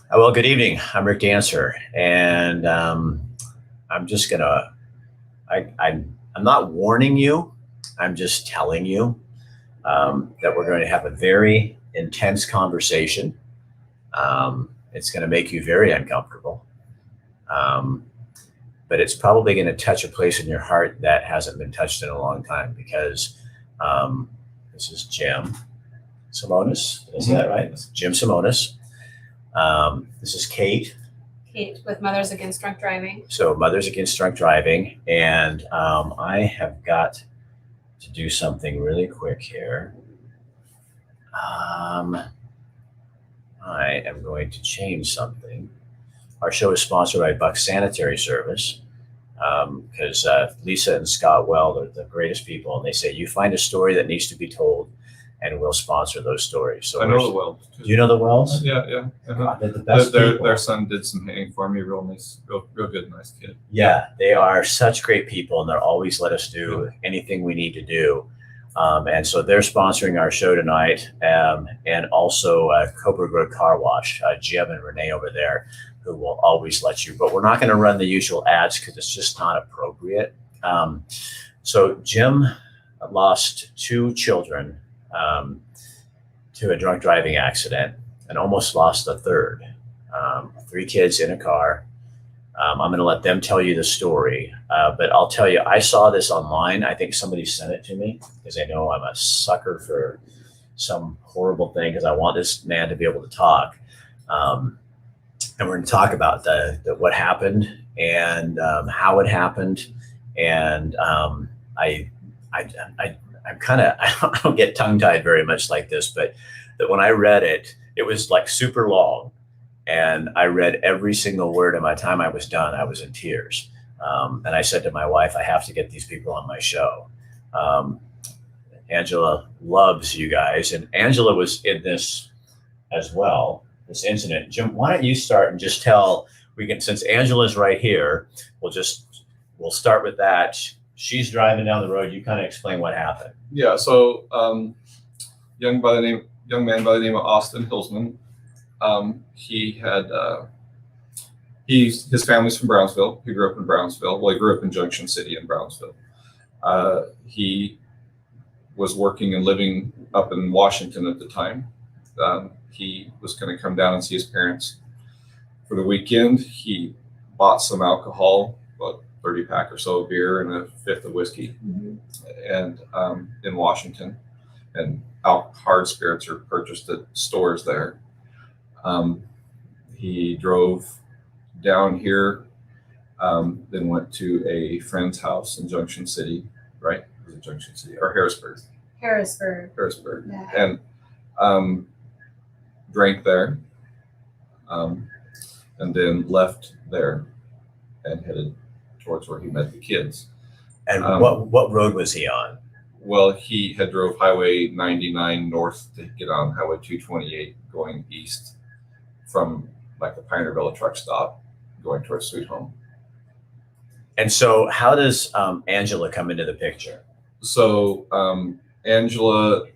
Well, good evening. I'm Rick Dancer, and I'm just gonna. I'm not warning you. I'm just telling you that we're going to have a very intense conversation. It's going to make you very uncomfortable, um, but it's probably going to touch a place in your heart that hasn't been touched in a long time because um, this is Jim Simonis. Did I say that right? It's Jim Simonis. This is Kate. Kate with Mothers Against Drunk Driving. So, Mothers Against Drunk Driving. And I have got to do something really quick here. I am going to change something. Our show is sponsored by Buck Sanitary Service because Lisa and Scott Well are the greatest people. And they say, you find a story that needs to be told, and we'll sponsor those stories. So I know the Wells. Do you know the Wells? Yeah. God, they're the best people. Their son did some hanging for me. Real nice, real good, nice kid. Yeah, they are such great people, and they'll always let us do anything we need to do. And so they're sponsoring our show tonight, and also Cobra Grove Car Wash, Jim and Renee over there, who will always let you. But we're not going to run the usual ads because it's just not appropriate. So Jim lost two children to a drunk driving accident and almost lost a third. Three kids in a car. I'm going to let them tell you the story. But I'll tell you, I saw this online. I think somebody sent it to me because they know I'm a sucker for some horrible thing because I want this man to be able to talk. And we're going to talk about the what happened and how it happened. And I'm kind of, I don't get tongue tied very much like this, but that when I read it, it was like super long. And I read every single word, and by the time I was done, I was in tears. And I said to my wife, I have to get these people on my show. Angela loves you guys. And Angela was in this as well, this incident. Jim, why don't you start and just tell, since Angela's right here, we'll start with that. She's driving down the road. You kind of explain what happened. Yeah. So, young man by the name of Austin Hillsman. His family's from Brownsville. He grew up in Brownsville. Well, he grew up in Junction City in Brownsville. He was working and living up in Washington at the time. He was going to come down and see his parents for the weekend. He bought some alcohol, about 30 pack or so of beer and a fifth of whiskey, and in Washington, and hard spirits are purchased at stores there. He drove down here, then went to a friend's house in Junction City, right? Was it Junction City or Harrisburg? Harrisburg. Yeah. And drank there, and then left there and headed towards where he met the kids. And what road was he on? Well, he had drove Highway 99 north to get on Highway 228 going east from like the Pioneer Villa truck stop going towards Sweet Home. And so how does Angela come into the picture? So Angela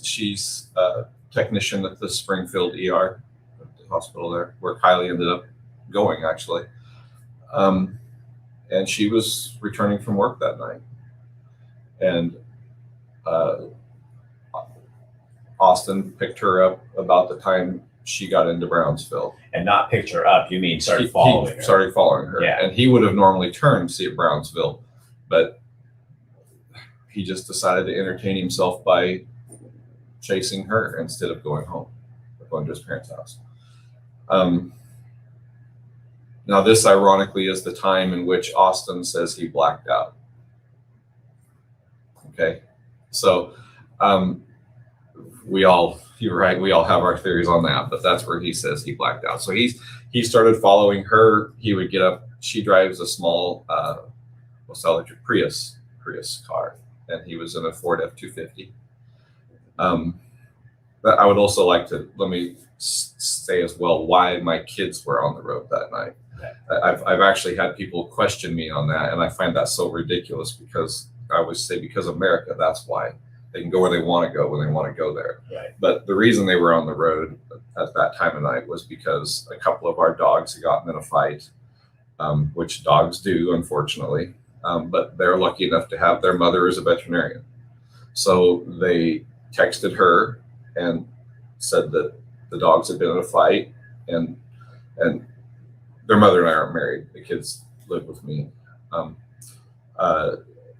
she's a technician at the Springfield ER, at the hospital there, where Kylie ended up going actually. And she was returning from work that night. And Austin picked her up about the time she got into Brownsville. And not picked her up, you mean started following her? Started following her. Yeah. And he would have normally turned to see at Brownsville, but he just decided to entertain himself by chasing her instead of going home, or going to his parents' house. Now, this ironically is the time in which Austin says he blacked out. Okay, so you're right, we all have our theories on that, but that's where he says he blacked out. So he started following her. He would get up. She drives a small electric Prius car, and he was in a Ford F-250. But I would also like to let me say as well why my kids were on the road that night. I've actually had people question me on that, and I find that so ridiculous because I always say because of America, that's why. They can go where they want to go when they want to go there. Right. But the reason they were on the road at that time of night was because a couple of our dogs had gotten in a fight, which dogs do, unfortunately. But they're lucky enough to have their mother as a veterinarian. So they texted her and said that the dogs had been in a fight, and their mother and I aren't married. The kids live with me.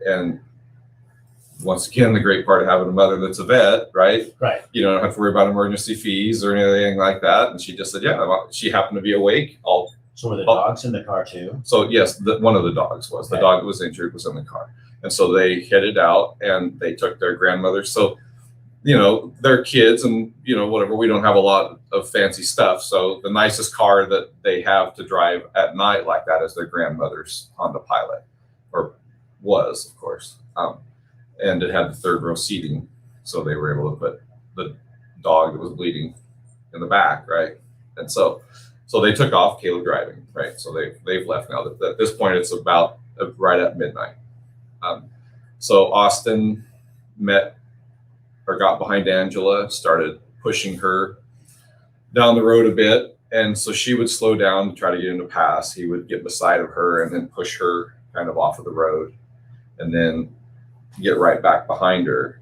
And once again, the great part of having a mother that's a vet, right? Right. You don't have to worry about emergency fees or anything like that. And she just said, yeah, she happened to be awake. So were the dogs in the car too? So yes, one of the dogs was. The dog that was injured was in the car. And so they headed out and they took their grandmother. So, they're kids and, whatever. We don't have a lot of fancy stuff. So the nicest car that they have to drive at night like that is their grandmother's Honda Pilot, or was, of course. And it had the third row seating. So they were able to put the dog that was bleeding in the back, right? And so they took off, Caleb driving, right? So they've left now. At this point, it's about right at midnight. So Austin got behind Angela, started pushing her down the road a bit. And so she would slow down to try to get him to pass. He would get beside of her and then push her kind of off of the road, and then get right back behind her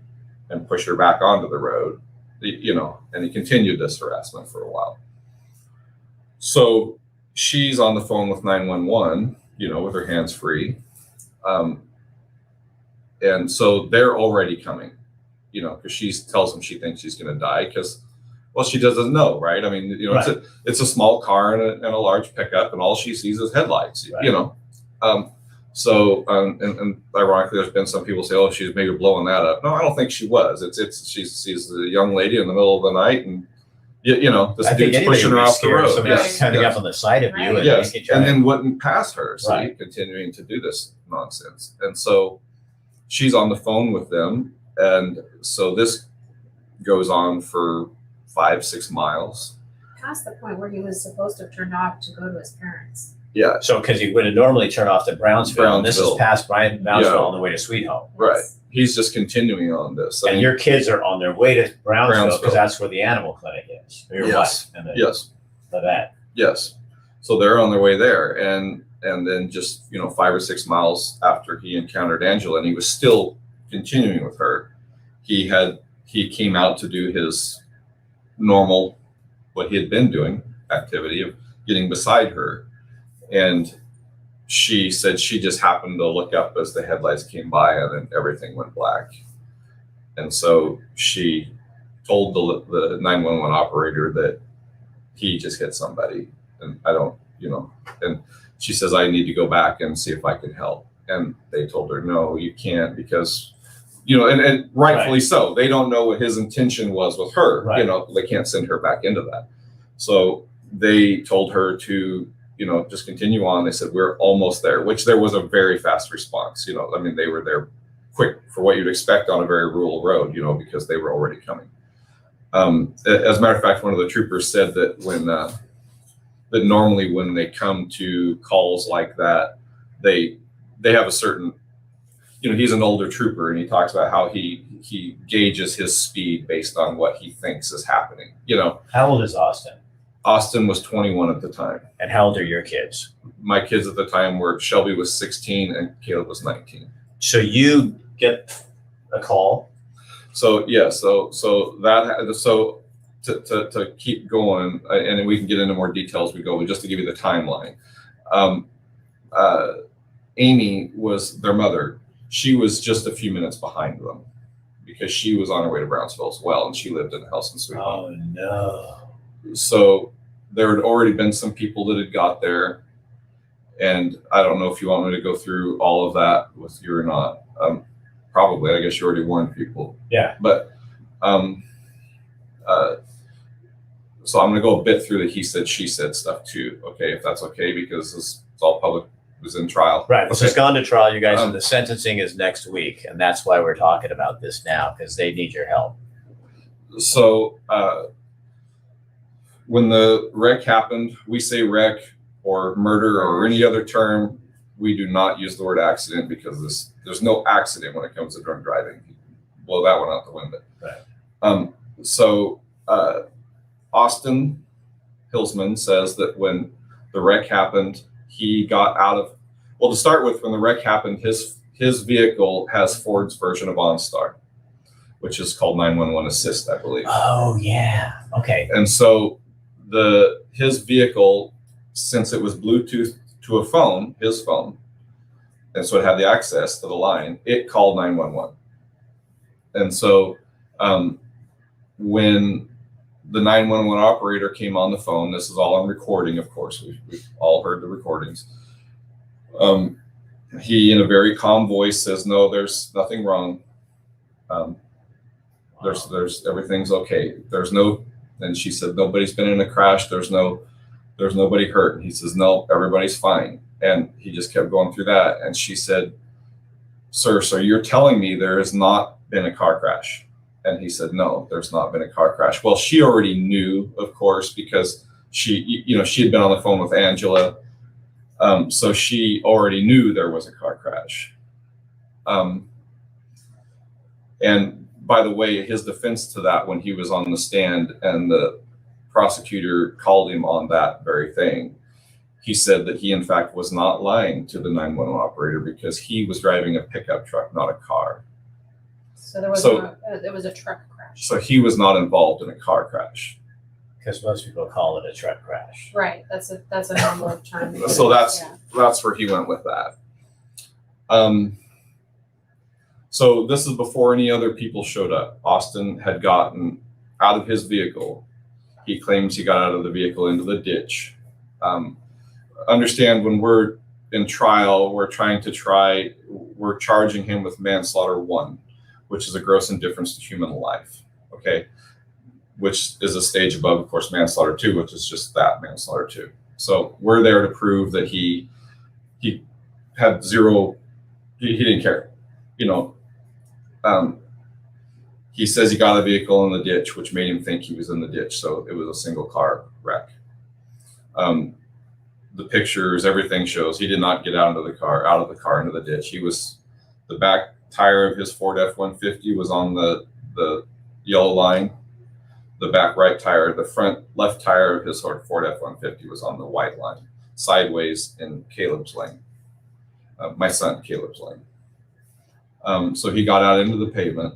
and push her back onto the road, and he continued this harassment for a while. So she's on the phone with 911, with her hands free. And so they're already coming, because she tells him she thinks she's going to die because, well, she doesn't know, right? I mean, right. It's a small car and a large pickup, and all she sees is headlights, right. So, and ironically, there's been some people say, "Oh, she's maybe blowing that up." No, I don't think she was. She's a young lady in the middle of the night, and this dude's pushing her off the road. Somebody's coming up on the side of you, and then wouldn't pass her, so right. Continuing to do this nonsense. And so she's on the phone with them, and so this goes on for 5-6 miles. Past the point where he was supposed to have turned off to go to his parents. Yeah. So, because he would have normally turned off to Brownsville, and this is past Brownsville on the way to Sweet Home. Right. He's just continuing on this. And your kids are on their way to Brownsville because that's where the animal clinic is. Or your yes. wife and yes. The vet. Yes. So they're on their way there, and then just 5 or 6 miles after he encountered Angela, and he was still continuing with her. He came out to do his normal, what he had been doing, activity of getting beside her. And she said she just happened to look up as the headlights came by, and then everything went black. And so she told the 911 operator that he just hit somebody, and I don't, and she says, I need to go back and see if I can help. And they told her, no, you can't, because, and rightfully right. So. They don't know what his intention was with her. Right. They can't send her back into that. So they told her to, just continue on. They said, we're almost there, which there was a very fast response. They were there quick for what you'd expect on a very rural road, because they were already coming. As a matter of fact, one of the troopers said that that normally when they come to calls like that, they have a certain, he's an older trooper, and he talks about how he gauges his speed based on what he thinks is happening. How old is Austin? Austin was 21 at the time. And how old are your kids? My kids at the time were, Shelby was 16 and Caleb was 19. So you get a call. So yeah, so to keep going, and we can get into more details as we go, but just to give you the timeline. Amy was their mother. She was just a few minutes behind them because she was on her way to Brownsville as well, and she lived in a house in Sweet Home. Oh no. So there had already been some people that had got there, and I don't know if you want me to go through all of that with you or not. Probably, I guess you already warned people. Yeah. But so I'm going to go a bit through the he said, she said stuff too. Okay, if that's okay, because it's all public. It was in trial. Right. This has gone to trial, you guys, and the sentencing is next week, and that's why we're talking about this now, because they need your help. So when the wreck happened, we say wreck or murder or any other term. We do not use the word accident because there's no accident when it comes to drunk driving. blow that one out the window. Right. So Austin Hillsman says that when the wreck happened, he got out of, well, to start with, when the wreck happened, his vehicle has Ford's version of OnStar, which is called 911 Assist, I believe. Oh yeah. Okay. And so his vehicle, since it was Bluetooth to a phone, his phone, and so it had the access to the line, it called 911. And so when the 911 operator came on the phone, this is all on recording, of course, we've all heard the recordings. He, in a very calm voice, says, "No, there's nothing wrong. There's everything's okay. There's no," and she said, "Nobody's been in a crash. There's nobody hurt." And he says, "No, everybody's fine." And he just kept going through that. And she said, "Sir, so you're telling me there has not been a car crash?" And he said, "No, there's not been a car crash." Well, she already knew, of course, because she had been on the phone with Angela. So she already knew there was a car crash. And by the way, his defense to that, when he was on the stand and the prosecutor called him on that very thing, he said that he, in fact, was not lying to the 911 operator because he was driving a pickup truck, not a car. So there was a truck crash. So he was not involved in a car crash. Because most people call it a truck crash. Right. That's a normal term. So that's where he went with that. So this is before any other people showed up. Austin had gotten out of his vehicle. He claims he got out of the vehicle into the ditch. Understand, when we're in trial, we're charging him with manslaughter 1, which is a gross indifference to human life. Okay. Which is a stage above, of course, manslaughter 2, which is just that, manslaughter 2. So we're there to prove that he had zero, he didn't care. He says he got a vehicle in the ditch, which made him think he was in the ditch. So it was a single car wreck. The pictures, everything shows he did not get out of the car into the ditch. The back tire of his Ford F-150 was on the yellow line. The back right tire, the front left tire of his Ford F-150 was on the white line, sideways in Caleb's lane, my son Caleb's lane. So he got out into the pavement.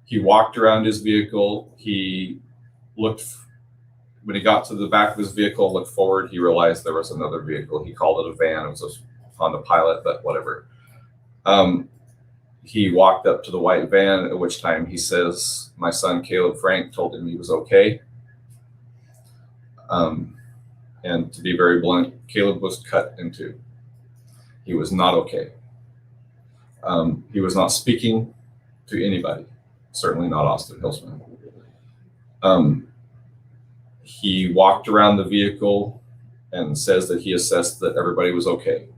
He walked around his vehicle. He looked, when he got to the back of his vehicle, looked forward, he realized there was another vehicle. He called it a van. It was a Honda Pilot, but whatever. He walked up to the white van, at which time he says, my son Caleb Frank told him he was okay. And to be very blunt, Caleb was cut in two. He was not okay. He was not speaking to anybody, certainly not Austin Hillsman. He walked around the vehicle and says that he assessed that everybody was okay.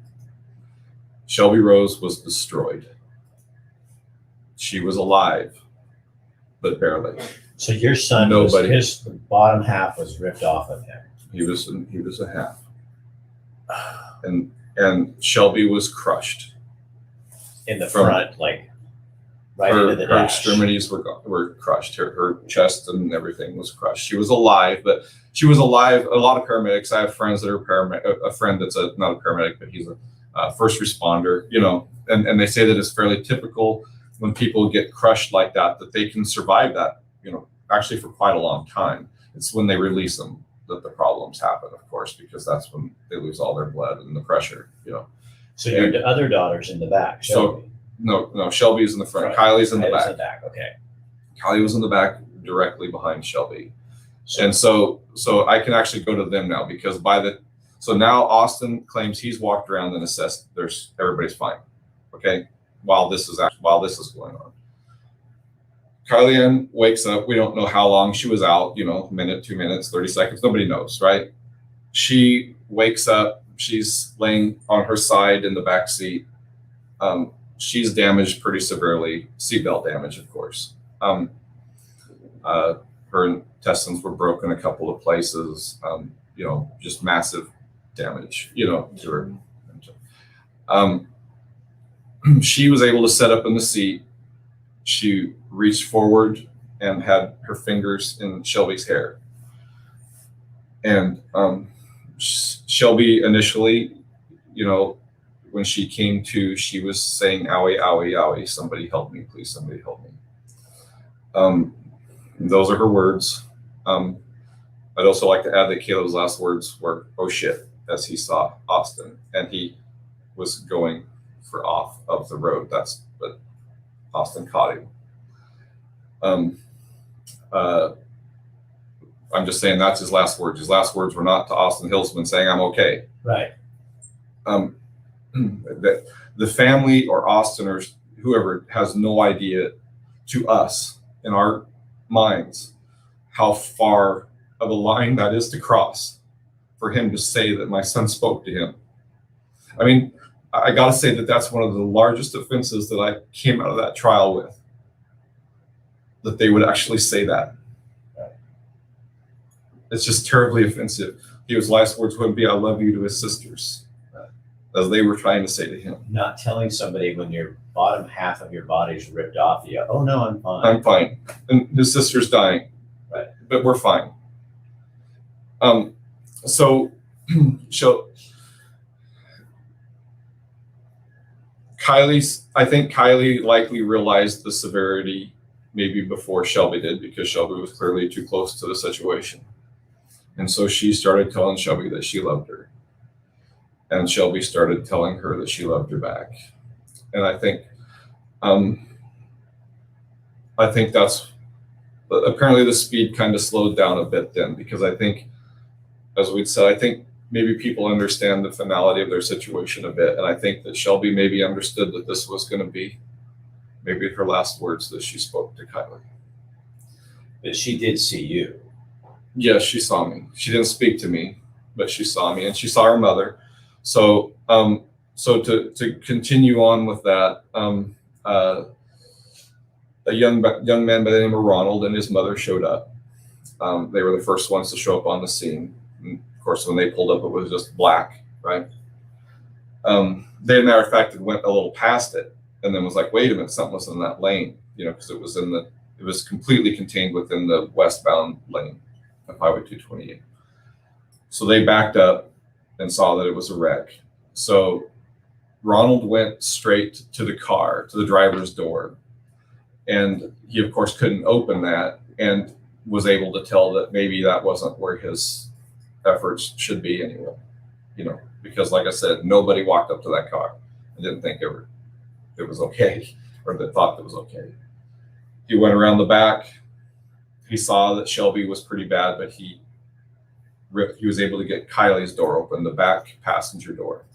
Shelby Rose was destroyed. She was alive, but barely. So your son, his bottom half was ripped off of him. He was a half, and Shelby was crushed in the front, like right into the dash. Her extremities were crushed. Her chest and everything was crushed. She was alive, but she was alive. A lot of paramedics. I have friends that are a friend that's not a paramedic, but he's a first responder. And they say that it's fairly typical when people get crushed like that they can survive that. Actually for quite a long time. It's when they release them that the problems happen, of course, because that's when they lose all their blood and the pressure. So your other daughter's in the back. Shelby. So no, Shelby's in the front. Kylie's in the back. Okay. Kylie was in the back, directly behind Shelby, and so I can actually go to them now because so now Austin claims he's walked around and assessed everybody's fine. Okay, while this is going on. Kylie Ann wakes up. We don't know how long she was out, a minute, 2 minutes, 30 seconds. Nobody knows, right? She wakes up. She's laying on her side in the back seat. She's damaged pretty severely. Seatbelt damage, of course. Her intestines were broken a couple of places. Just massive damage, to her. She was able to set up in the seat. reached forward and had her fingers in Shelby's hair. And Shelby initially, when she came to, she was saying, "Owie, owie, owie, somebody help me, please, somebody help me." Those are her words. I'd also like to add that Caleb's last words were, "Oh shit," as he saw Austin, and he was going for off of the road. But Austin caught him. I'm just saying that's his last words. His last words were not to Austin Hilsman saying, "I'm okay." Right. That the family or Austin or whoever has no idea to us in our minds how far of a line that is to cross for him to say that my son spoke to him. I mean, I got to say that that's one of the largest offenses that I came out of that trial with, that they would actually say that. It's just terribly offensive. His last words wouldn't be, "I love you," to his sisters, as they were trying to say to him. Not telling somebody when your bottom half of your body is ripped off you, "Oh no, I'm fine." I'm fine. And his sister's dying. Right. But we're fine. So I think Kylie likely realized the severity maybe before Shelby did, because Shelby was clearly too close to the situation. And so she started telling Shelby that she loved her. And Shelby started telling her that she loved her back. And I think that's, apparently the speed kind of slowed down a bit then, because I think, as we'd said, I think maybe people understand the finality of their situation a bit. And I think that Shelby maybe understood that this was going to be maybe her last words that she spoke to Kylie. But she did see you. Yes, she saw me. She didn't speak to me, but she saw me, and she saw her mother. So, to continue on with that, a young man by the name of Ronald and his mother showed up. They were the first ones to show up on the scene. And of course, when they pulled up, it was just black, right? They, as a matter of fact, had went a little past it, and then was like, "Wait a minute, something was in that lane," because it was completely contained within the westbound lane of Highway 228. So they backed up and saw that it was a wreck. So Ronald went straight to the car, to the driver's door, and he, of course, couldn't open that, and was able to tell that maybe that wasn't where his efforts should be anyway. Because, like I said, nobody walked up to that car and didn't think it was okay, or that thought it was okay. He went around the back. He saw that Shelby was pretty bad, but he was able to get Kylie's door open, the back passenger door.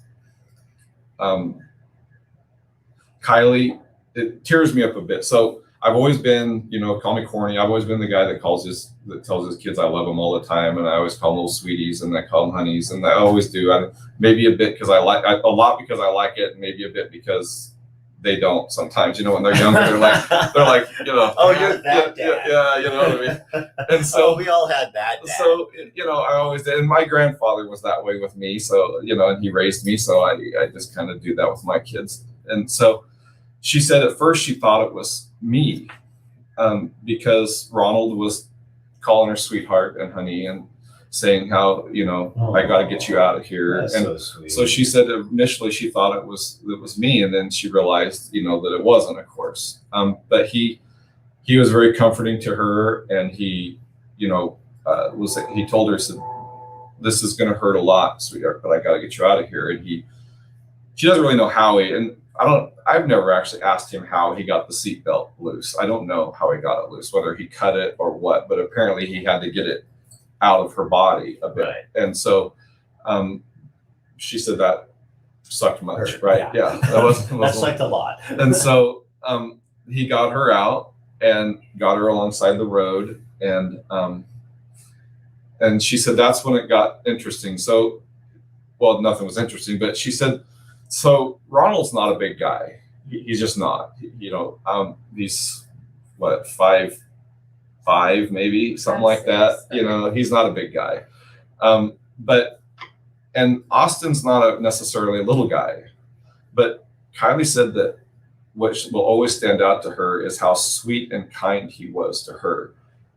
Kylie, it tears me up a bit. So I've always been, call me corny. I've always been the guy that tells his kids I love them all the time, and I always call them little sweeties, and I call them honeys, and I always do. Maybe a bit because a lot because I like it, and maybe a bit because they don't sometimes. When they're younger, they're like, "Oh, you're that dad." Yeah, you know what I mean. And so we all had that dad. So I always did, and my grandfather was that way with me. So and he raised me, so I just kind of do that with my kids. And so she said at first she thought it was me, because Ronald was calling her sweetheart and honey and saying how, I got to get you out of here. That's and so sweet. so she said initially she thought it was me, and then she realized, that it wasn't, of course. But he was very comforting to her, and he, he told her, said, "This is going to hurt a lot, sweetheart, but I got to get you out of here." And she doesn't really know how I've never actually asked him how he got the seatbelt loose. I don't know how he got it loose, whether he cut it or what, but apparently he had to get it out of her body a bit. Right. And so she said that sucked much, right? Yeah. That sucked a lot. And so he got her out and got her alongside the road. And she said that's when it got interesting. So, well, nothing was interesting, but she said, so Ronald's not a big guy. He's just not. He's what, 5'5", maybe something like that. He's not a big guy. And Austin's not necessarily a little guy. But Kylie said that will always stand out to her is how sweet and kind he was to her.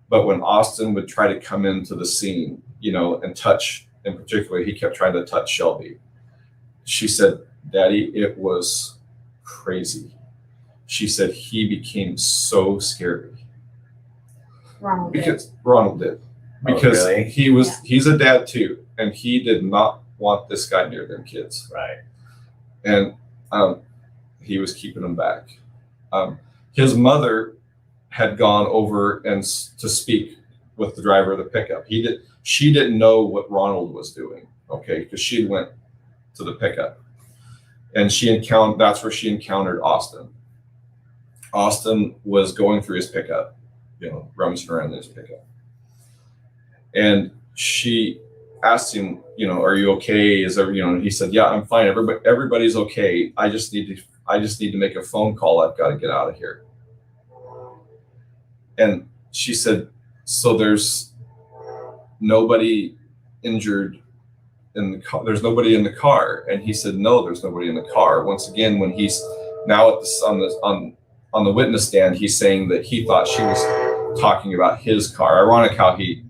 But when Austin would try to come into the scene, and touch, in particular, he kept trying to touch Shelby. She said, Daddy, it was crazy. She said he became so scary. Ronald did. Because Ronald did. Because really? he's a dad too, and he did not want this guy near them kids. Right. And he was keeping them back. His mother had gone over and to speak with the driver of the pickup. She didn't know what Ronald was doing, okay, because she went to the pickup, and that's where she encountered Austin. Austin was going through his pickup, rummaging around in his pickup, and she asked him, are you okay? He said, yeah, I'm fine. Everybody's okay. I just need to make a phone call. I've got to get out of here. And she said, so there's nobody injured in the car. There's nobody in the car. And he said, no, there's nobody in the car. Once again, when he's now on the witness stand, he's saying that he thought she was talking about his car. Ironic how he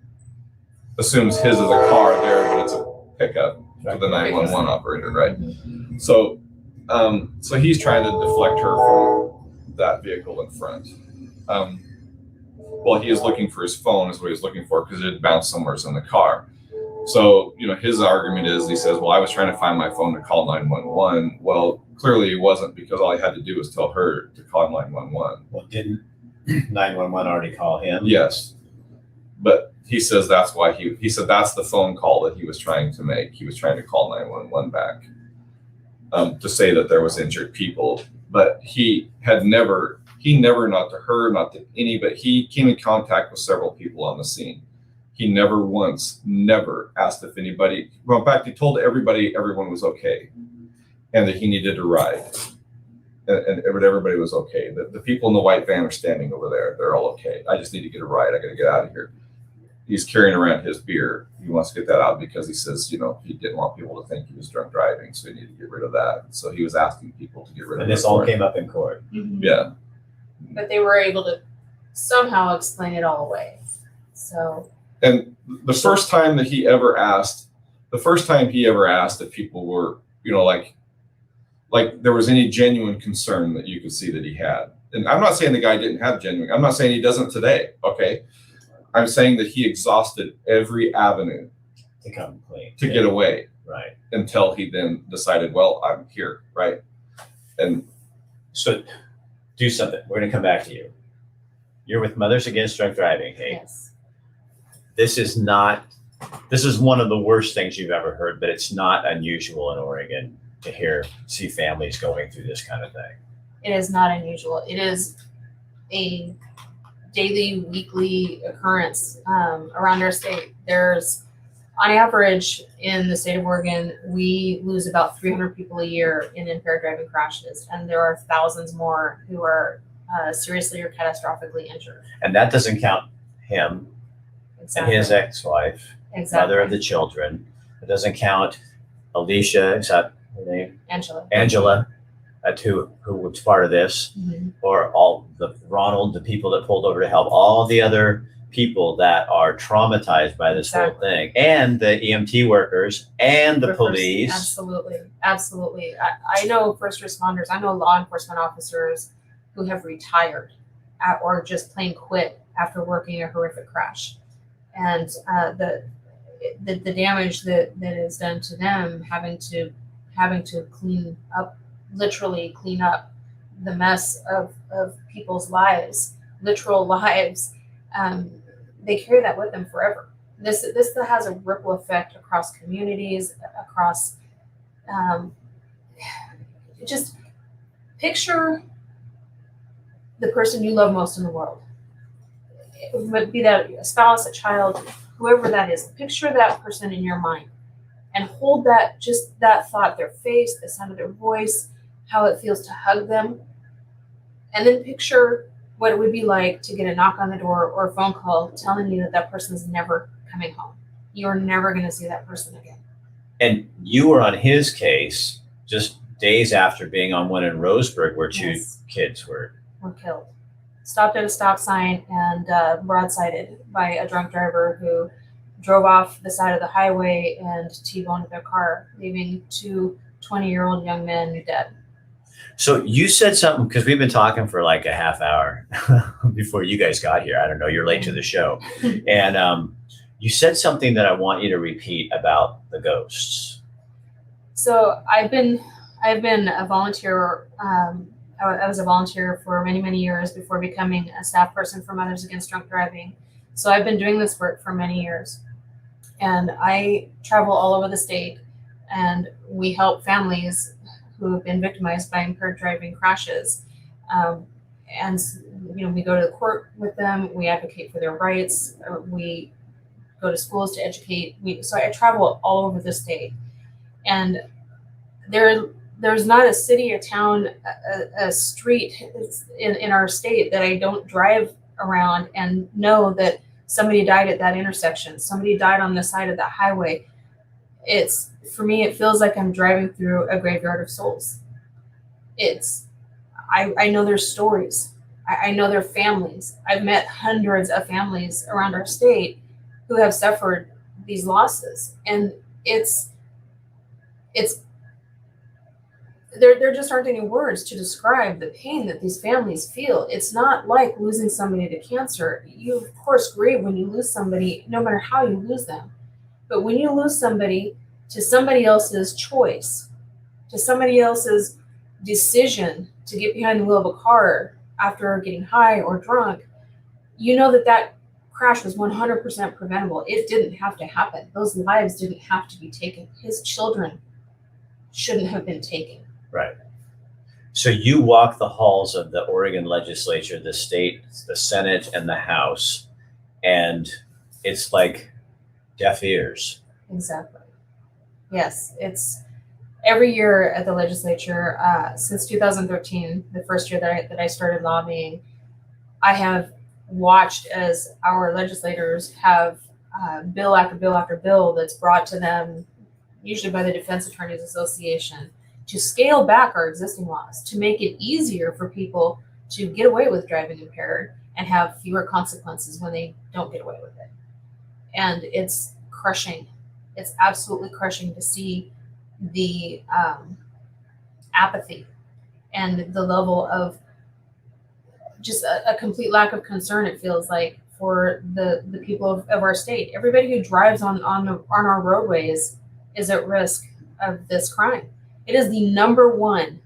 assumes his is a car there, but it's a pickup for the 911 operator, right? So he's trying to deflect her from that vehicle in front. Well, he is looking for his phone, is what he was looking for, because it had bounced somewhere in the car. So, his argument is, he says, well, I was trying to find my phone to call 911. Well, clearly it wasn't, because all I had to do was tell her to call 911. Well, didn't 911 already call him? Yes. But he says that's why he said that's the phone call that he was trying to make. He was trying to call 911 back to say that there was injured people. But he never, not to her, not to anybody, he came in contact with several people on the scene. He never asked if anybody, well, in fact, he told everyone was okay and that he needed a ride. And everybody was okay. The people in the white van are standing over there. They're all okay. I just need to get a ride. I got to get out of here. He's carrying around his beer. He wants to get that out because he says, he didn't want people to think he was drunk driving, so he needed to get rid of that. So he was asking people to get rid of it. And this all came up in court. Mhm. Yeah. But they were able to somehow explain it all away. So. And the first time he ever asked if people were, like there was any genuine concern that you could see that he had. And I'm not saying the guy didn't have genuine. I'm not saying he doesn't today. Okay. I'm saying that he exhausted every avenue To come clean. to get away. Right. Until he then decided, well, I'm here. Right. And so do something. We're going to come back to you. You're with Mothers Against Drunk Driving. Hey, Yes. This is one of the worst things you've ever heard, but it's not unusual in Oregon to see families going through this kind of thing. It is not unusual. It is a daily, weekly occurrence around our state. There's, on average, in the state of Oregon, we lose about 300 people a year in impaired driving crashes, and there are thousands more who are seriously or catastrophically injured. And that doesn't count him Exactly. and his ex-wife, Exactly. mother of the children. It doesn't count Alicia, is that her name? Angela, who was part of this, Mhm. or all the Ronald, the people that pulled over to help, all the other people that are traumatized by this whole thing, and the EMT workers and the police. Absolutely. I know first responders, I know law enforcement officers who have retired or just plain quit after working a horrific crash. And the damage that is done to them, having to literally clean up the mess of people's lives, literal lives. They carry that with them forever. This has a ripple effect across communities, across just picture the person you love most in the world. It would be that a spouse, a child, whoever that is. Picture that person in your mind and hold that thought, their face, the sound of their voice, how it feels to hug them. And then picture what it would be like to get a knock on the door or a phone call telling you that person is never coming home. You're never going to see that person again. And you were on his case just days after being on one in Roseburg where two Yes. kids were. Killed. Stopped at a stop sign and broadsided by a drunk driver who drove off the side of the highway and T-boned their car, leaving two 20-year-old young men dead. So you said something, because we've been talking for like a half hour before you guys got here. I don't know, you're late to the show. And you said something that I want you to repeat about the ghosts. So I've been a volunteer. I was a volunteer for many, many years before becoming a staff person for Mothers Against Drunk Driving. So I've been doing this work for many years. And I travel all over the state, and we help families who have been victimized by impaired driving crashes. And we go to the court with them, we advocate for their rights, we go to schools to educate. So I travel all over the state. And there's not a city, a town, a street in our state that I don't drive around and know that somebody died at that intersection. Somebody died on the side of that highway. For me, it feels like I'm driving through a graveyard of souls. I know their stories. I know their families. I've met hundreds of families around our state who have suffered these losses. And there just aren't any words to describe the pain that these families feel. It's not like losing somebody to cancer. You of course grieve when you lose somebody, no matter how you lose them. But when you lose somebody to somebody else's choice, to somebody else's decision to get behind the wheel of a car after getting high or drunk, you know that crash was 100% preventable. It didn't have to happen. Those lives didn't have to be taken. His children shouldn't have been taken. Right. So you walk the halls of the Oregon legislature, the state, the Senate, and the House, and it's like deaf ears. Exactly. Yes, it's every year at the legislature since 2013, the first year that I started lobbying. I have watched as our legislators have bill after bill after bill that's brought to them, usually by the Defense Attorneys Association, to scale back our existing laws, to make it easier for people to get away with driving impaired and have fewer consequences when they don't get away with it. And it's crushing. It's absolutely crushing to see the apathy and the level of just a complete lack of concern, it feels like, for the people of our state. Everybody who drives on our roadways is at risk of this crime. It is the #1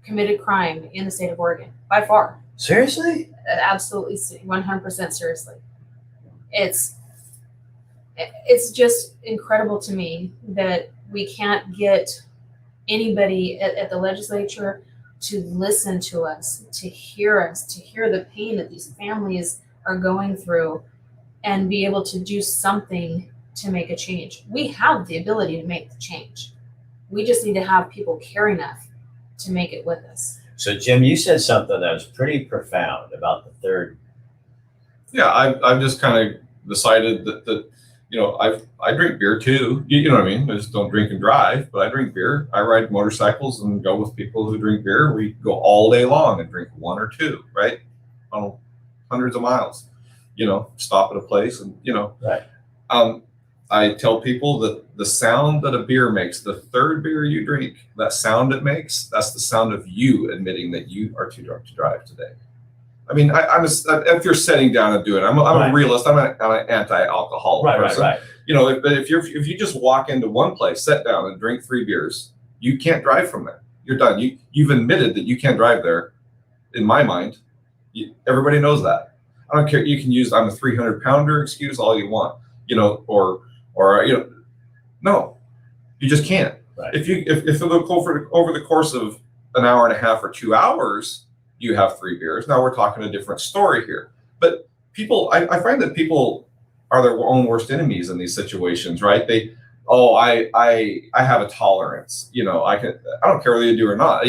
committed crime in the state of Oregon, by far. Seriously? Absolutely, 100% seriously. It's just incredible to me that we can't get anybody at the legislature to listen to us, to hear the pain that these families are going through, and be able to do something to make a change. We have the ability to make the change. We just need to have people care enough to make it with us. So Jim, you said something that was pretty profound about the third. Yeah, I've just kind of decided that I drink beer too. You know what I mean? I just don't drink and drive, but I drink beer. I ride motorcycles and go with people who drink beer. We go all day long and drink one or two, right? On hundreds of miles. Stop at a place and Right. I tell people that the sound that a beer makes, the third beer you drink, that sound it makes, that's the sound of you admitting that you are too drunk to drive today. I mean, if you're sitting down and doing it, I'm Right. a realist. I'm an anti-alcohol person. Right. But if you just walk into one place, sit down and drink 3 beers, you can't drive from there. You're done. You've admitted that you can't drive there. In my mind, everybody knows that. I don't care. You can use I'm a 300-pounder excuse all you want, no, you just can't. Right. If over the course of an hour and a half or 2 hours, you have 3 beers. Now we're talking a different story here. But I find that people are their own worst enemies in these situations, right? I have a tolerance. I don't care whether you do or not.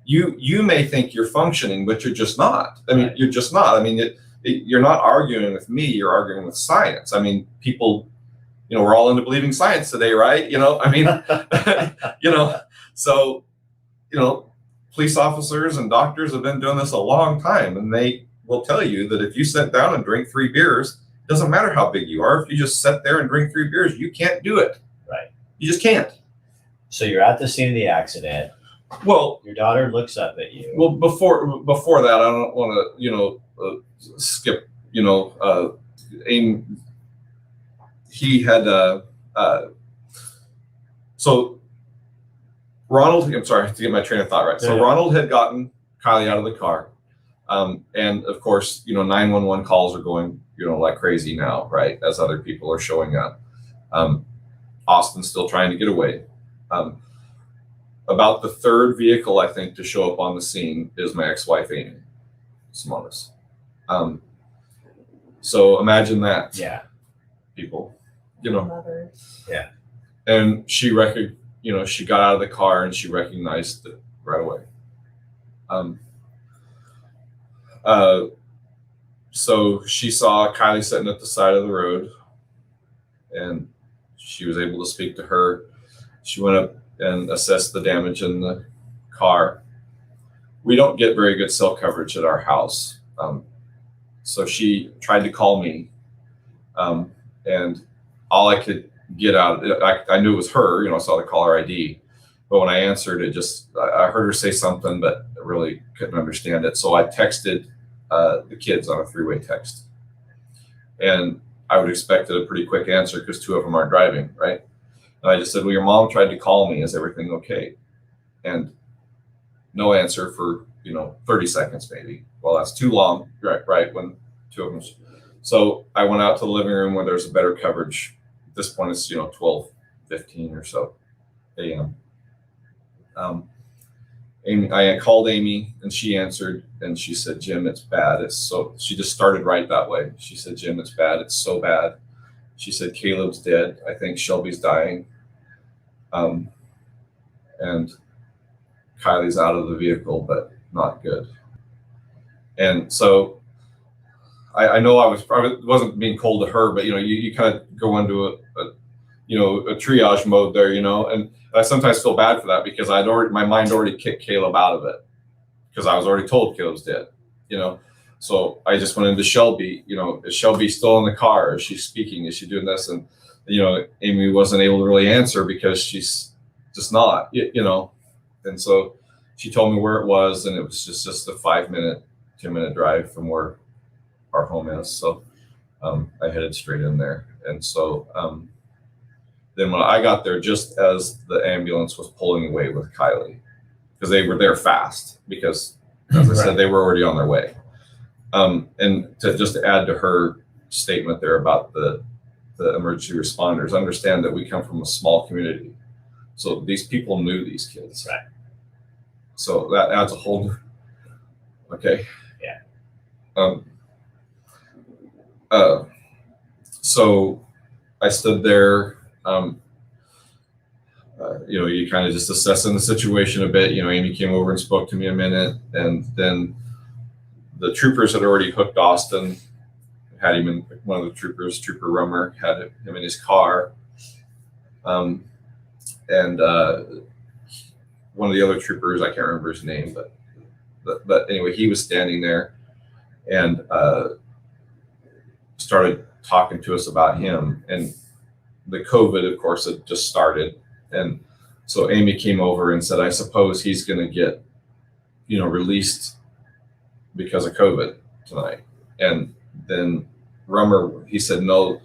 You may think you're functioning, but you're just not. I mean, Right. you're just not. I mean, you're not arguing with me. You're arguing with science. I mean, people, we're all into believing science today, right? I mean, so, police officers and doctors have been doing this a long time, and they will tell you that if you sit down and drink 3 beers, it doesn't matter how big you are. If you just sit there and drink 3 beers, you can't do it. Right. You just can't. So you're at the scene of the accident. Well, your daughter looks up at you. Well, before that, I don't want to, skip, aim. He had, so Ronald, I'm sorry to get my train of thought right. So Yeah. Ronald had gotten Kylie out of the car. And of course, 911 calls are going, like crazy now, right? As other people are showing up. Austin's still trying to get away. About the 3rd vehicle, I think, to show up on the scene is my ex-wife, Amy Simonis. So imagine that. Yeah. People, Mother. Yeah. And she she got out of the car and she recognized it right away. So she saw Kylie sitting at the side of the road, and she was able to speak to her. She went up and assessed the damage in the car. We don't get very good cell coverage at our house. So she tried to call me, and all I could get out, I knew it was her, I saw the caller ID, but when I answered it, I heard her say something, but I really couldn't understand it. So I texted the kids on a 3-way text, and I would expect a pretty quick answer because 2 of them aren't driving, right? And I just said, well, your mom tried to call me. Is everything okay? And no answer for, 30 seconds maybe. Well, that's too long, right? When 2 of them. So I went out to the living room where there's a better coverage. At this point, it's, 12:15 or so a.m. I called Amy and she answered and she said, Jim, it's bad. She just started right that way. She said, Jim, it's bad. It's so bad. She said, Caleb's dead. I think Shelby's dying. And Kylie's out of the vehicle, but not good. And so I know I wasn't being cold to her, but you kind of go into a triage mode there, and I sometimes feel bad for that because my mind already kicked Caleb out of it because I was already told Caleb's dead, So I just went into Shelby, is Shelby still in the car? Is she speaking? Is she doing this? And, Amy wasn't able to really answer because she's just not, And so she told me where it was, and it was just a 5-minute, 10-minute drive from where our home is. So I headed straight in there. And so then when I got there, just as the ambulance was pulling away with Kylie, because they were there fast, because as I said, they were already on their way. And to add to her statement there about the emergency responders, understand that we come from a small community. So these people knew these kids. Right. So that adds a whole, okay. Yeah. So I stood there, you kind of just assessing the situation a bit. Amy came over and spoke to me a minute, and then the troopers had already hooked Austin, had him in, one of the troopers, Trooper Rummer, had him in his car. And one of the other troopers, I can't remember his name, but anyway, he was standing there and started talking to us about him. And the COVID, of course, had just started. And so Amy came over and said, I suppose he's going to get, released because of COVID tonight. And then Rummer, he said, no,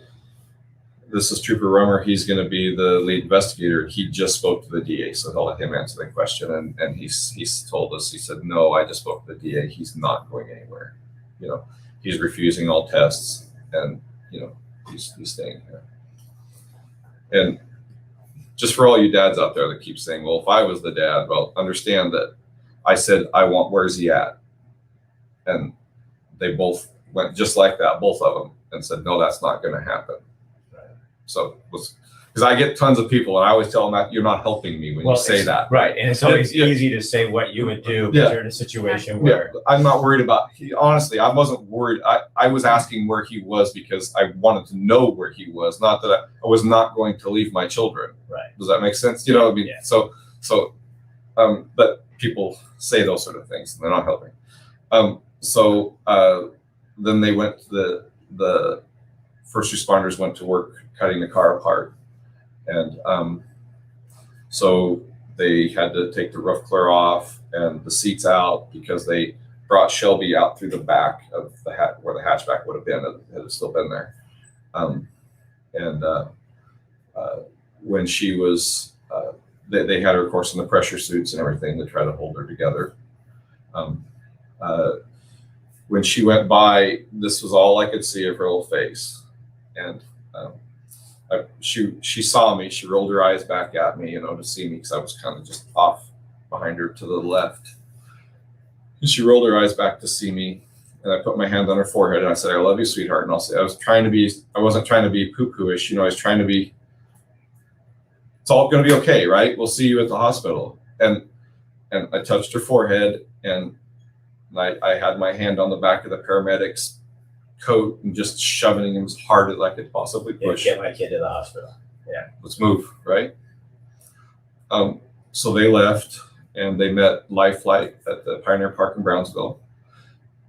this is Trooper Rummer. He's going to be the lead investigator. He just spoke to the DA, so he'll let him answer the question. And he's told us, he said, no, I just spoke to the DA. He's not going anywhere. He's refusing all tests, and, he's staying here. And just for all you dads out there that keep saying, well, if I was the dad, well, understand that I said, where's he at? And they both went just like that, both of them, and said, no, that's not going to happen. So because I get tons of people, and I always tell them that you're not helping me when you say that. Right. And it's always Yeah. easy to say what you would do because you're in a situation where I'm not worried about. Honestly, I wasn't worried. I was asking where he was because I wanted to know where he was, not that I was not going to leave my children. Right. Does that make sense? You know, I mean, but people say those sort of things, and they're not helping. Then they went to the first responders went to work cutting the car apart, and so they had to take the roof clear off and the seats out because they brought Shelby out through the back of the where the hatchback would have been had it still been there. When she was, they had her, of course, in the pressure suits and everything to try to hold her together. When she went by, this was all I could see of her little face, and she saw me. She rolled her eyes back at me, to see me because I was kind of just off behind her to the left. And she rolled her eyes back to see me, and I put my hand on her forehead and I said, "I love you, sweetheart." And I'll say, I wasn't trying to be poo-poo-ish, I was trying to be, it's all going to be okay, right? We'll see you at the hospital. And I touched her forehead, and I had my hand on the back of the paramedic's coat and just shoving him as hard as I could possibly push. Get my kid to the hospital. Yeah. Let's move, right? So they left, and they met Life Flight at the Pioneer Park in Brownsville.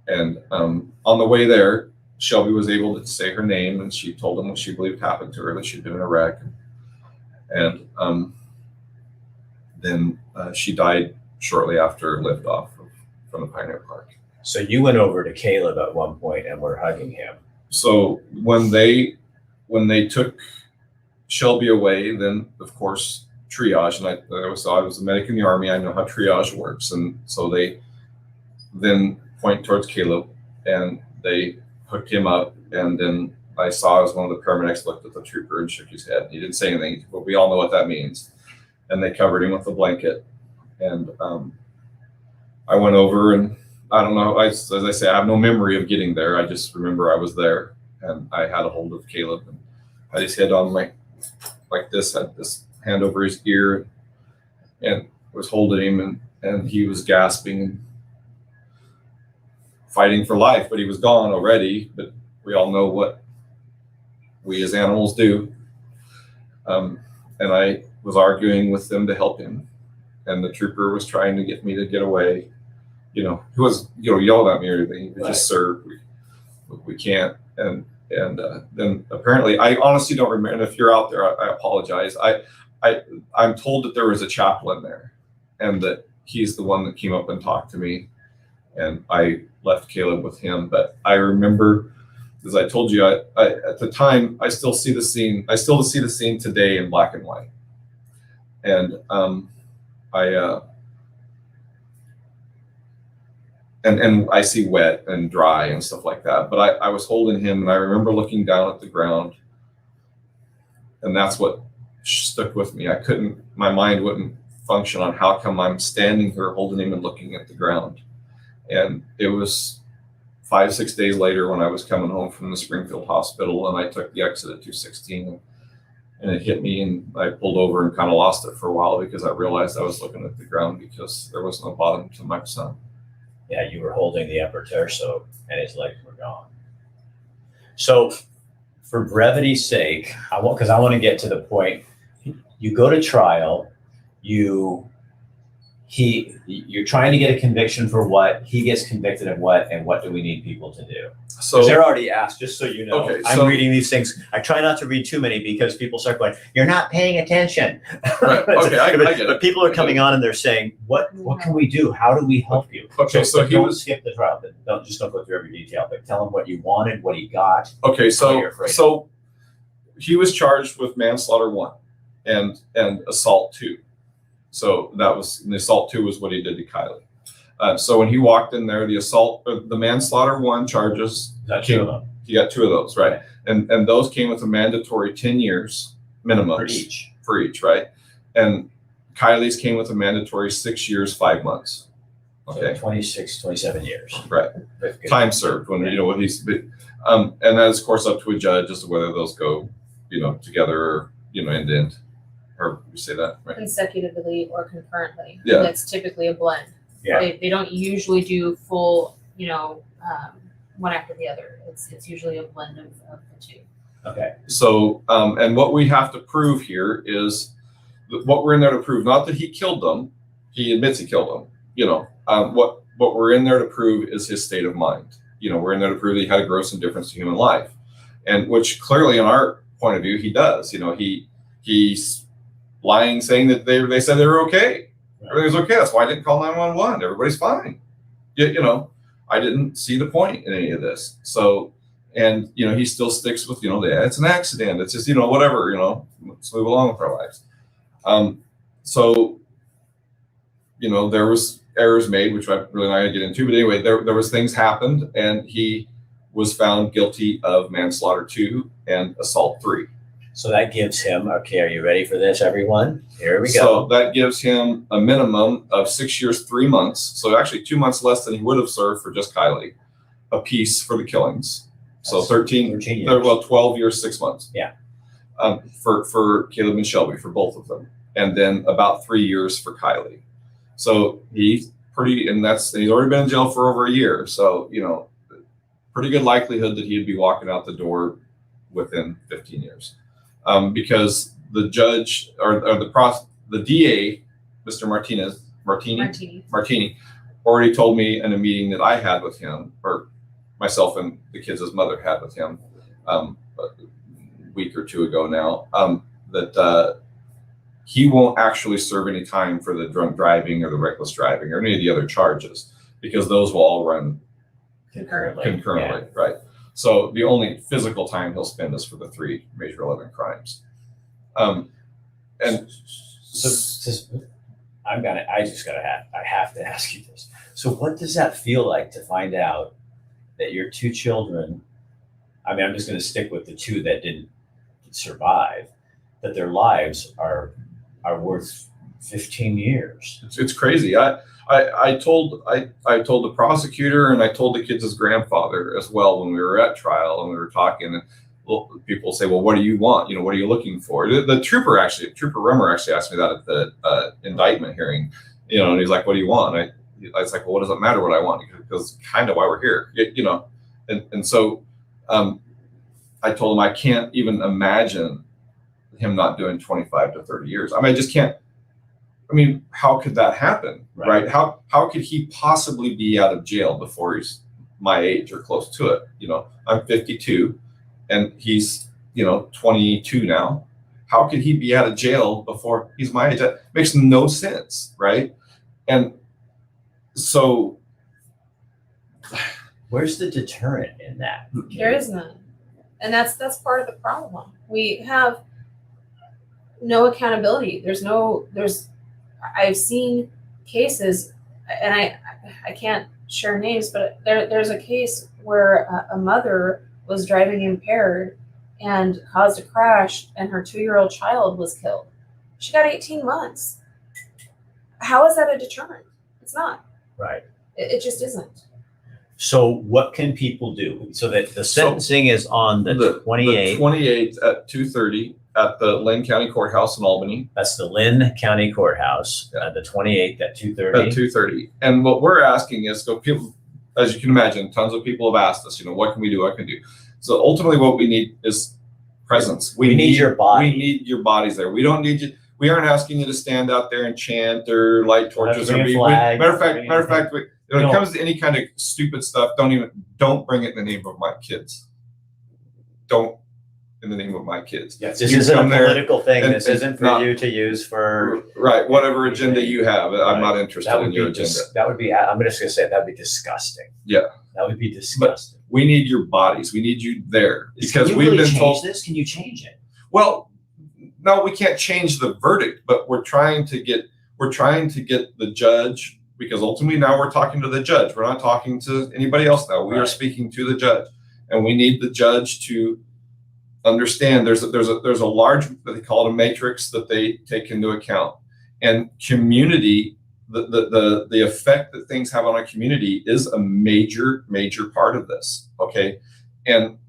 And on the way there, Shelby was able to say her name, and she told them what she believed happened to her, that she'd been in a wreck. And then she died shortly after liftoff from the Pioneer Park. So you went over to Caleb at one point and were hugging him. So when they took Shelby away, then of course triage, and I was a medic in the Army. I know how triage works, and so they then point towards Caleb, and they hooked him up, and then I saw as one of the paramedics looked at the trooper and shook his head. He didn't say anything, but we all know what that means. And they covered him with a blanket, and I went over, and I don't know. As I say, I have no memory of getting there. I just remember I was there, and I had a hold of Caleb, and had his head on like this, had this hand over his ear, and was holding him, and he was gasping and fighting for life, but he was gone already. But we all know what we as animals do. And I was arguing with them to help him, and the trooper was trying to get me to get away. He was, yelling at me or anything. He was just, "Sir, we can't." And then apparently, I honestly don't remember. And if you're out there, I apologize. I'm told that there was a chaplain there, and that he's the one that came up and talked to me, and I left Caleb with him. But I remember, as I told you, I at the time, I still see the scene. I still see the scene today in black and white, and And I see wet and dry and stuff like that. But I was holding him, and I remember looking down at the ground, and that's what stuck with me. My mind wouldn't function on how come I'm standing here holding him and looking at the ground. And it was 5-6 days later when I was coming home from the Springfield hospital, and I took the exit at 216, and it hit me, and I pulled over and kind of lost it for a while because I realized I was looking at the ground because there was no bottom to my son. Yeah, you were holding the upper torso, and his legs were gone. So, for brevity's sake, because I want to get to the point. You go to trial. You're trying to get a conviction for what, he gets convicted of what, and what do we need people to do? So they're already asked, just so you know. Okay, I'm reading these things. I try not to read too many because people start going, "You're not paying attention." Right. Okay, I get it. But people are coming on and they're saying, "What can we do? How do we help you?" Okay, so don't skip the trial. Don't go through every detail, but tell him what you wanted, what he got. Okay, so he was charged with manslaughter 1 and assault 2. So the assault 2 was what he did to Kylie. So when he walked in there, the manslaughter 1 charges. Two of them. He got 2 of those, right? And those came with a mandatory 10 years minimum for each, right? And Kylie's came with a mandatory 6 years, 5 months. Okay. So 26, 27 years. Right. Time served when he's, and that is of course up to a judge as to whether those go together, end to end, or you say that, right? Consecutively or concurrently. Yeah. That's typically a blend. Yeah. They don't usually do full, one after the other. It's usually a blend of the two. Okay. So, and what we have to prove here is what we're in there to prove, not that he killed them. He admits he killed them. What we're in there to prove is his state of mind. We're in there to prove that he had a gross indifference to human life, and which clearly, in our point of view, he does. He's lying, saying that they said they were okay. Everything's okay. That's why I didn't call 911. Everybody's fine. I didn't see the point in any of this. So, and he still sticks with it's an accident. It's just whatever. Let's move along with our lives. So, there was errors made, which I'm really not going to get into. But anyway, there was things happened, and he was found guilty of manslaughter 2 and assault 3. So that gives him, okay, are you ready for this, everyone? Here we go. So that gives him a minimum of 6 years, 3 months. So actually 2 months less than he would have served for just Kylie, a piece for the killings. So That's 13 years. Well, 12 years, 6 months. Yeah. For Caleb and Shelby, for both of them. And then about 3 years for Kylie. So he's he's already been in jail for over a year. So, pretty good likelihood that he'd be walking out the door within 15 years. Because the judge or the DA, Mr. Martini, already told me in a meeting that I had with him, or myself and the kids' mother had with him a week or two ago now, that he won't actually serve any time for the drunk driving or the reckless driving or any of the other charges, because those will all run concurrently, Yeah. right? So the only physical time he'll spend is for the 3 major 11 crimes. And so I have to ask you this. So what does that feel like to find out that your 2 children, I'm just going to stick with the 2 that didn't survive, that their lives are worth 15 years? it's crazy. I told the prosecutor, and I told the kids' grandfather as well when we were at trial and we were talking. And people say, well, what do you want? What are you looking for? The Trooper Remmer actually asked me that at the indictment hearing. And he's like, what do you want? I was like, well, what does it matter what I want? Because kind of why we're here. And so I told him I can't even imagine him not doing 25 to 30 years. I just can't. How could that happen, right? How could he possibly be out of jail before he's my age or close to it? I'm 52, and he's 22 now. How could he be out of jail before he's my age? That makes no sense, right? And so, Where's the deterrent in that? There is none. And that's part of the problem. We have no accountability. I've seen cases, and I can't share names, but there's a case where a mother was driving impaired and caused a crash, and her 2-year-old child was killed. She got 18 months. How is that a deterrent? It's not. Right. It just isn't. So what can people do? So that the sentencing is on the 28th. The 28th at 2:30 at the Lynn County Courthouse in Albany. That's the Lynn County Courthouse, the 28th at 2:30. At 2:30. And what we're asking is, people, as you can imagine, tons of people have asked us, what can we do? What can we do? So ultimately what we need is presence. We need your body. We need your bodies there. We don't need you. We aren't asking you to stand out there and chant or light torches. Matter of fact, when it comes to any kind of stupid stuff, don't bring it in the name of my kids. Don't in the name of my kids. Yes, this isn't a political thing. This isn't for you to use for whatever agenda you have. I'm not interested in your agenda. That would be. I'm just going to say that'd be disgusting. Yeah, that would be disgusting. But we need your bodies. We need you there because we've been told this. Can you change it? Well, no, we can't change the verdict, but we're trying to get the judge. Because ultimately now we're talking to the judge. We're not talking to anybody else now. We are speaking to the judge, and we need the judge to understand. There's a large, they call it a matrix that they take into account, and community. The effect that things have on a community is a major part of this. Okay, and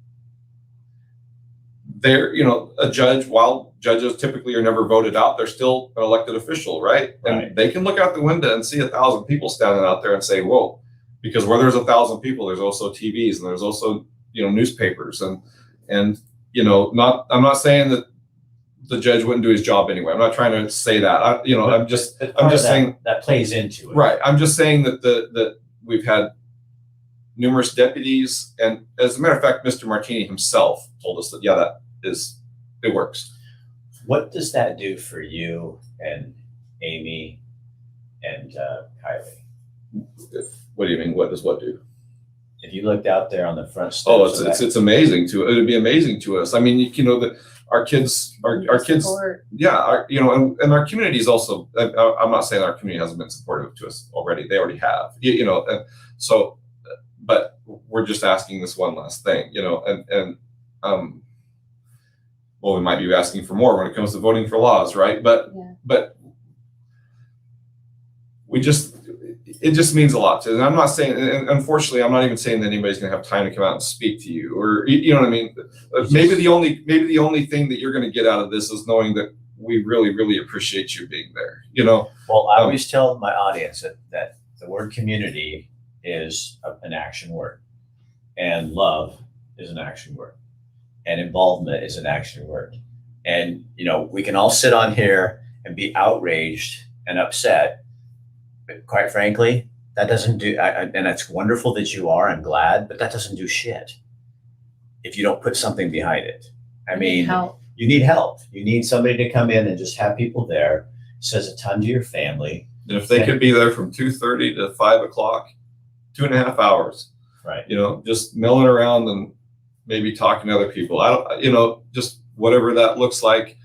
they're, a judge, while judges typically are never voted out, they're still an elected official, right? Right. And they can look out the window and see 1,000 people standing out there and say, whoa, because where there's 1,000 people, there's also TVs and there's also, newspapers and, I'm not saying that the judge wouldn't do his job anyway. I'm not trying to say that. I'm just saying that plays into it. Right. I'm just saying that that we've had numerous deputies, and as a matter of fact, Mr. Martini himself told us that it works. What does that do for you and Amy and Kylie? What do you mean? What does what do? If you looked out there on the front steps, it's amazing to it'd be amazing to us. I mean, that our kids, yeah, and our community is also. I'm not saying our community hasn't been supportive to us already. They already have, and so, but we're just asking this one last thing, well, we might be asking for more when it comes to voting for laws, right? But it just means a lot to. And I'm not saying, and unfortunately, I'm not even saying that anybody's going to have time to come out and speak to you, or you know what I mean. Maybe the only thing that you're going to get out of this is knowing that we really, really appreciate you being there. Well, I always tell my audience that the word community is an action word, and love is an action word, and involvement is an action word. And we can all sit on here and be outraged and upset. But quite frankly, that doesn't do, and it's wonderful that you are, I'm glad, but that doesn't do shit if you don't put something behind it. I mean, you need help. You need somebody to come in and just have people there. Says a ton to your family. And if they could be there from 2:30 to 5 o'clock, 2.5 hours, right? Just milling around and maybe talking to other people. Just whatever that looks like,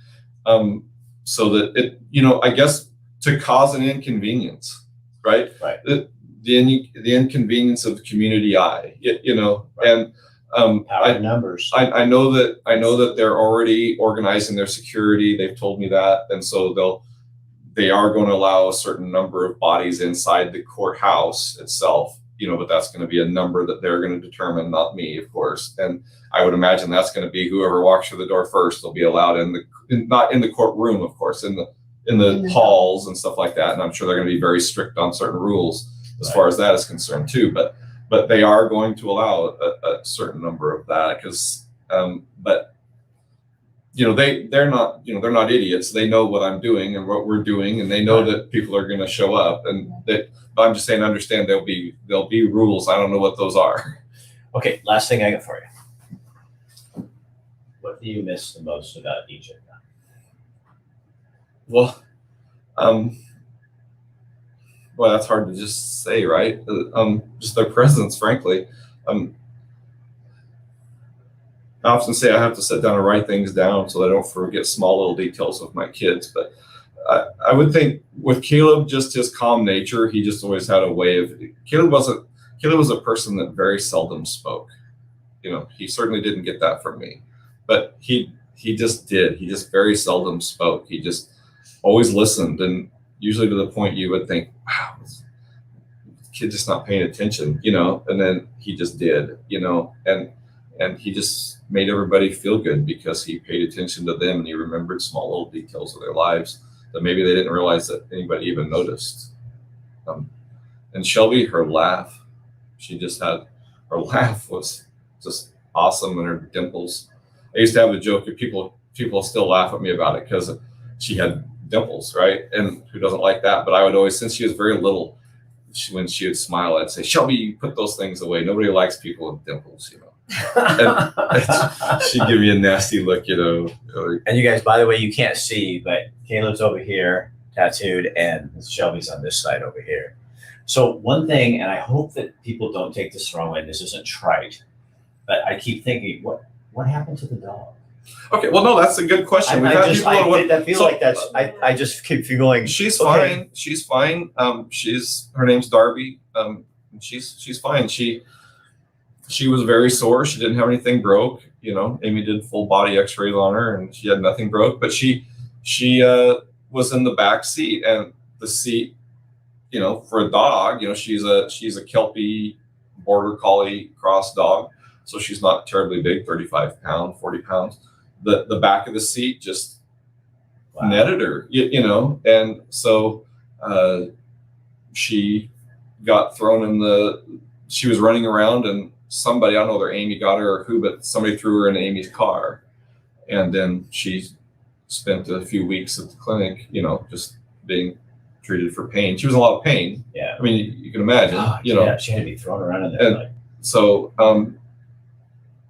so that it, I guess to cause an inconvenience. Right. The inconvenience of the community eye, right. And power numbers. I know that they're already organizing their security. They've told me that, and so they are going to allow a certain number of bodies inside the courthouse itself. But that's going to be a number that they're going to determine, not me, of course. And I would imagine that's going to be whoever walks through the door first. They'll be allowed not in the courtroom, of course, in the halls and stuff like that. And I'm sure they're going to be very strict on certain rules as far as that is concerned too. But they are going to allow a certain number of that because, but they're not idiots. They know what I'm doing and what we're doing, and they know that people are going to show up. And that, but I'm just saying, understand there'll be rules. I don't know what those are. Okay, last thing I got for you. What do you miss the most about Egypt? Well, that's hard to just say, right? Just their presence, frankly. I often say I have to sit down and write things down so that I don't forget small little details of my kids. But I would think with Caleb, just his calm nature, he just always had a way of. Caleb was a person that very seldom spoke. He certainly didn't get that from me, but he just did. He just very seldom spoke. He just always listened, and usually to the point you would think, wow, this kid just not paying attention, and then he just did, and he just made everybody feel good because he paid attention to them and he remembered small little details of their lives that maybe they didn't realize that anybody even noticed. And Shelby, her laugh was just awesome, and her dimples. I used to have a joke, and people still laugh at me about it because she had dimples, right? And who doesn't like that? But I would always, since she was very little, when she would smile, I'd say, Shelby, put those things away. Nobody likes people with dimples, And she'd give me a nasty look, And you guys, by the way, you can't see, but Caleb's over here, tattooed, and Shelby's on this side over here. So one thing, and I hope that people don't take this the wrong way, this isn't trite, but I keep thinking, what happened to the dog? Okay, well, no, that's a good question. I just keep feeling she's okay. Fine. She's fine. Her name's Darby. She's fine. She was very sore. She didn't have anything broke. Amy did full body X-rays on her, and she had nothing broke. But she was in the back seat, and the seat, for a dog, she's a Kelpie Border Collie cross dog, so she's not terribly big, 35 pounds, 40 pounds. the back of the seat just Wow. netted her, and so she got thrown she was running around, and somebody, I don't know whether Amy got her or who, but somebody threw her in Amy's car, and then she spent a few weeks at the clinic, just being treated for pain. She was in a lot of pain. Yeah. I mean, you can imagine, Yeah, she had to be thrown around in there. And so,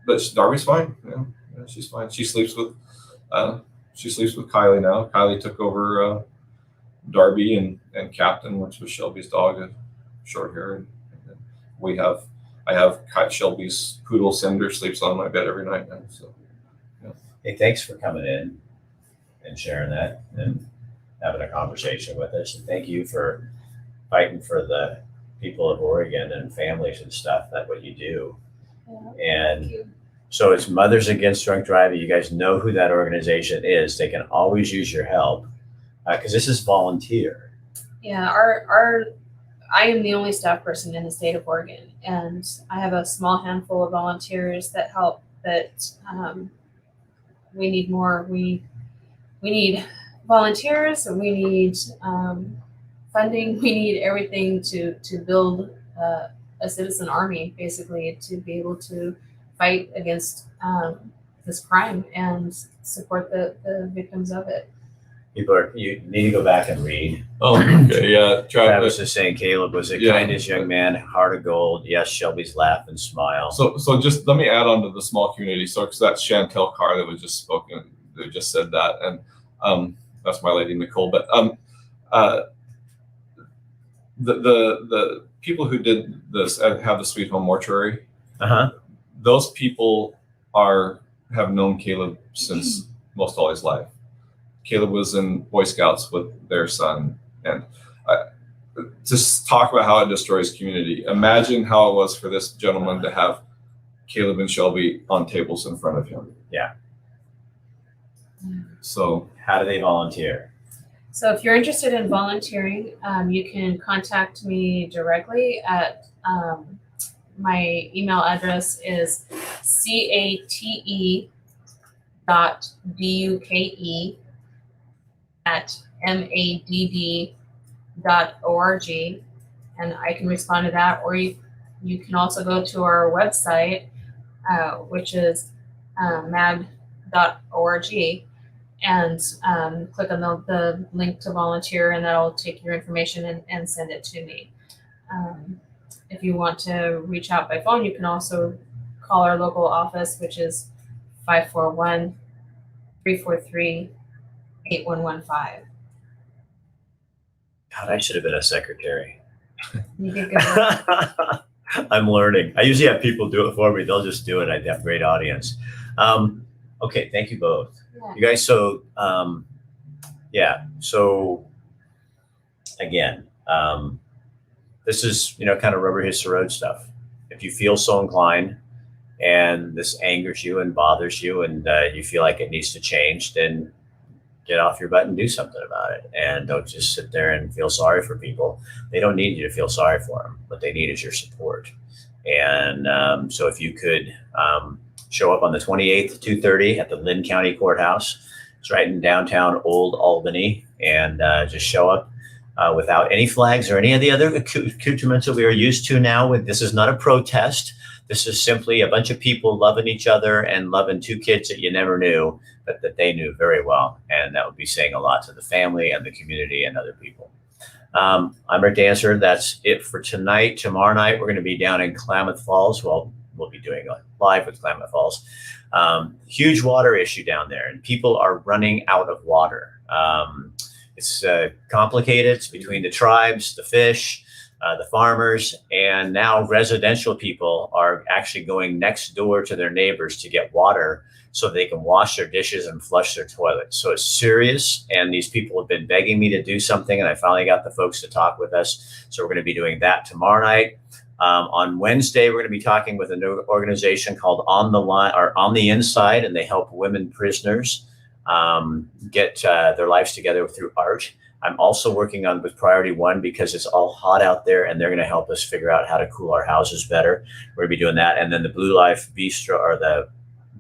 but Darby's fine. Yeah, she's fine. She sleeps with Kylie now. Kylie took over Darby and Captain, which was Shelby's dog, short hair. And I have Shelby's poodle Cinder sleeps on my bed every night now. So, yeah. Hey, thanks for coming in and sharing that and having a conversation with us. And thank you for fighting for the people of Oregon and families and stuff. That's what you do. Yeah, And so it's Mothers Against Drunk Driving. You guys know who that organization is. They can always use your help because this is volunteer. Yeah, I am the only staff person in the state of Oregon, and I have a small handful of volunteers that help. But we need more. We need volunteers. We need funding. We need everything to build a citizen army, basically, to be able to fight against this crime and support the victims of it. You need to go back and read. Oh, okay, yeah. Travis is saying Caleb was the kindest young man, heart of gold. Yes, Shelby's laugh and smile. So just let me add on to the small community. So because that's Chantel Carr that was just spoken, that just said that, and that's my lady Nicole. But the people who did this have the Sweet Home Mortuary. Those people have known Caleb since most all his life. Caleb was in Boy Scouts with their son, and just talk about how it destroys community. Imagine how it was for this gentleman to have Caleb and Shelby on tables in front of him. Yeah. So how do they volunteer? So if you're interested in volunteering, you can contact me directly at my email address is cate.duke@madd.org, and I can respond to that. Or you can also go to our website, which is mad.org, and click on the link to volunteer, and that'll take your information and send it to me. If you want to reach out by phone, you can also call our local office, which is 541-343-8115. God, I should have been a secretary. You did good work. I'm learning. I usually have people do it for me. They'll just do it. I have a great audience. Okay, thank you both. Yeah. You guys, so again, this is, kind of rubber hits the road stuff. If you feel so inclined and this angers you and bothers you and you feel like it needs to change, then get off your butt and do something about it. And don't just sit there and feel sorry for people. They don't need you to feel sorry for them. What they need is your support. And so if you could show up on the 28th, 2:30 at the Lynn County Courthouse. It's right in downtown Old Albany. And just show up without any flags or any of the other accoutrements that we are used to now. This is not a protest. This is simply a bunch of people loving each other and loving two kids that you never knew, but that they knew very well. And that would be saying a lot to the family and the community and other people. I'm Rick Dancer. That's it for tonight. Tomorrow night, we're going to be down in Klamath Falls. Well, we'll be doing a live with Klamath Falls. Huge water issue down there, and people are running out of water. It's complicated. It's between the tribes, the fish, the farmers, and now residential people are actually going next door to their neighbors to get water so they can wash their dishes and flush their toilets. So it's serious, and these people have been begging me to do something, and I finally got the folks to talk with us. So we're going to be doing that tomorrow night. On Wednesday, we're going to be talking with an organization called On the Line or On the Inside, and they help women prisoners get their lives together through art. I'm also working on with Priority One because it's all hot out there, and they're going to help us figure out how to cool our houses better. We're going to be doing that, and then the Blue Life Bistro or the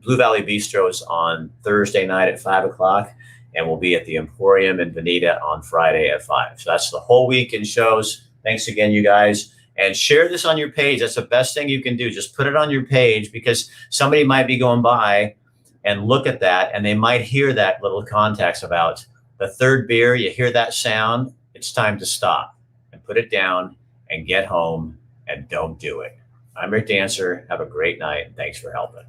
Blue Valley Bistro's on Thursday night at 5 o'clock, and we'll be at the Emporium in Veneta on Friday at 5. So that's the whole weekend shows. Thanks again, you guys. And share this on your page. That's the best thing you can do. Just put it on your page, because somebody might be going by and look at that, and they might hear that little context about the third beer. You hear that sound, it's time to stop and put it down and get home and don't do it. I'm Rick Dancer. Have a great night. Thanks for helping.